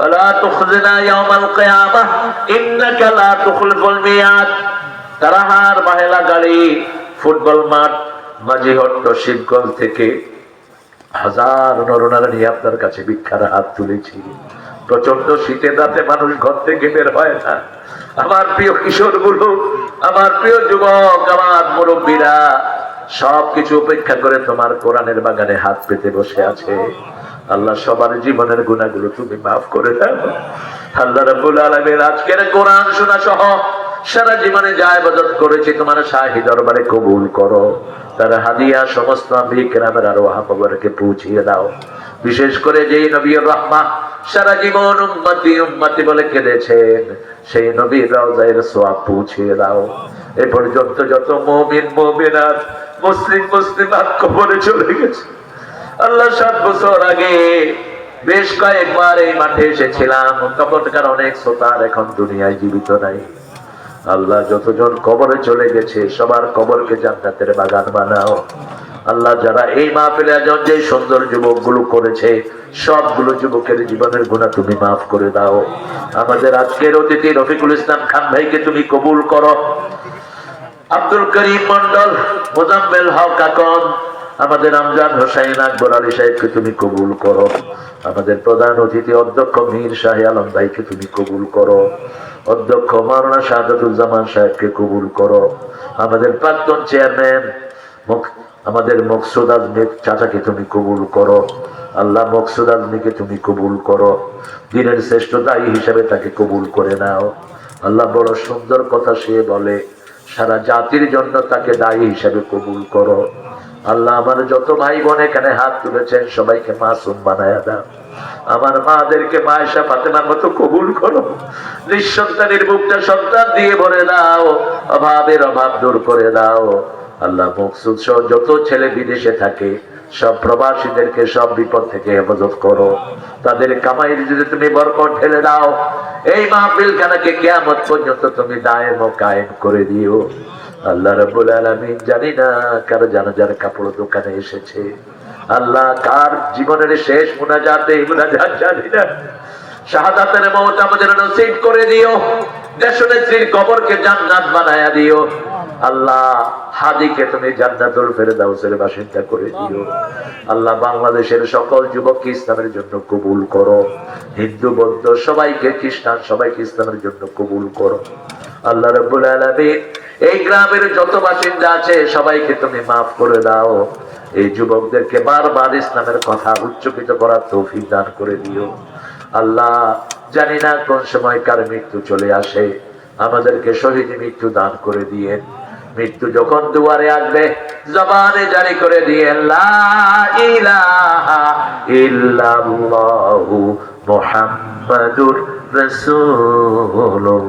ওয়ালা তুখজিনা ইয়াওমাল কিয়ামাহ ইন্নাকা লা তুখলিফুল মিয়াদ। তারাহার মহিলা গাড়ি, ফুটবল মাঠ, মাঝিহট্ট, শিবগঞ্জ থেকে হাজার নরনারী আপনার কাছে ভিক্ষার হাত তুলেছি। প্রচন্ড শীতে দাঁতে মানুষ ঘর থেকে বের হয় না। আমার প্রিয় কিশোর গুলো, আমার প্রিয় যুবক, আমার মুরব্বীরা সবকিছু উপেক্ষা করে তোমার কোরআনের বাগানে হাত পেতে বসে আছে। আল্লাহ সবার জীবনের গুনাহগুলো তুমি মাফ করে দাও। আল্লাহ রাব্বুল আলামিন আজকের কোরআন শোনা সহ সারা জীবনে যা ইবাদত করেছি তোমার শাহী দরবারে কবুল করো। তার হাদিয়া সমস্ত আম্বিয়া কিরামের আরওয়াহ মুবারকে পৌঁছিয়ে দাও। বিশেষ করে যেই নবীর রাহমাত সারা জীবন উম্মতি উম্মতি বলে কেঁদেছেন, সেই নবীর রওজায় সওয়াব পৌঁছিয়ে দাও। এ পর্যন্ত যত মুমিন মুমিনাত মুসলিমাত কবরে চলে গেছে, আল্লাহ 7 বছর আগে বেশ কয়েকবার এই মাঠে এসেছিলাম। তখনকার অনেক শ্রোতার এখন দুনিয়ায় জীবিত নাই। আল্লাহ যতজন কবরে চলে গেছে সবার কবরকে জান্নাতের বাগান বানাও। আল্লাহ যারা এই মাহফিলে আয়োজন যে সুন্দর যুবকগুলো করেছে সবগুলো যুবকের জীবনের গুনাহ তুমি মাফ করে দাও। আমাদের আজকের অতিথি রফিকুল ইসলাম খান ভাইকে তুমি কবুল করো। আব্দুল করিম মন্ডল, মোজাম্মেল হক আকন, আমাদের আমজাদ হোসেন আকবর আলী সাহেবকে তুমি কবুল করো। আমাদের প্রধান অতিথি অধ্যক্ষ মীর শাহে আলম ভাইকে তুমি কবুল করো। অধ্যক্ষ মাওলানা শাহাদাতুজ্জামান সাহেবকে কবুল করো। আমাদের প্রাক্তন চেয়ারম্যান আমাদের মকসুদ আজমি চাচাকে তুমি কবুল করো। আল্লাহ মকসুদ আজমিকে তুমি কবুল করো। দিনের শ্রেষ্ঠ দায়ী হিসাবে তাকে কবুল করে নাও। আল্লাহ বড় সুন্দর কথা সে বলে, সারা জাতির জন্য তাকে দায়ী হিসাবে কবুল করো। আল্লাহ আমার যত ভাই বোন এখানে হাত তুলেছেন সবাইকে মাসুম বানায়া দাও। আমার মাদেরকে মায়েশা ফাতেমার মতো কবুল করো। নিঃসন্তানের বুকটা সন্তান দিয়ে ভরে দাও। অভাবের অভাব দূর করে দাও। আল্লাহ মকসুদ সহ যত ছেলে বিদেশে থাকে সব প্রবাসীদেরকে সব বিপদ থেকে হেফাজত করো। তাদের কামাইয়ের যদি তুমি বরকত ঢেলে দাও। এই মাহফিল খানাকে কিয়ামত পর্যন্ত তুমি দায়েম ও কায়েম করে দিও। আল্লাহ রাব্বুল আলামিন জানি না কার জানাজার কাপড় দোকানে এসেছে, আল্লাহ কার জীবনের শেষ মুনাজাতে মুনাজাত জানি না। শাহাদাতের মওত আমাদের নসিব করে দিও। দেশনেত্রীর কবরকে জান্নাত বানায়া দিও। আল্লাহ হাদিকে তুমি জান্নাতুল ফেরদাউসের বাসিন্দা করে দিও। আল্লাহ বাংলাদেশের সকল যুবককে ইসলামের জন্য কবুল করো। হিন্দু বৌদ্ধ সবাইকে, খ্রিস্টান সবাইকে ইসলামের জন্য কবুল করো। আল্লাহ রাব্বুল আলামিন এই গ্রামের যত বাসিন্দা আছে সবাইকে তুমি মাফ করে দাও। এই যুবকদেরকে বারবার ইসলামের কথা উচ্চারিত করার তৌফিক দান করে দিও। আল্লাহ জানি না কোন সময় কার মৃত্যু চলে আসে, আমাদেরকে শহীদ মৃত্যু দান করে দিয়ে মৃত্যু যখন দুয়ারে আসবে জবানে জারি করে দিয়ে লা ইলাহা ইল্লাল্লাহু মুহাম্মাদুর রাসূলুল্লাহ।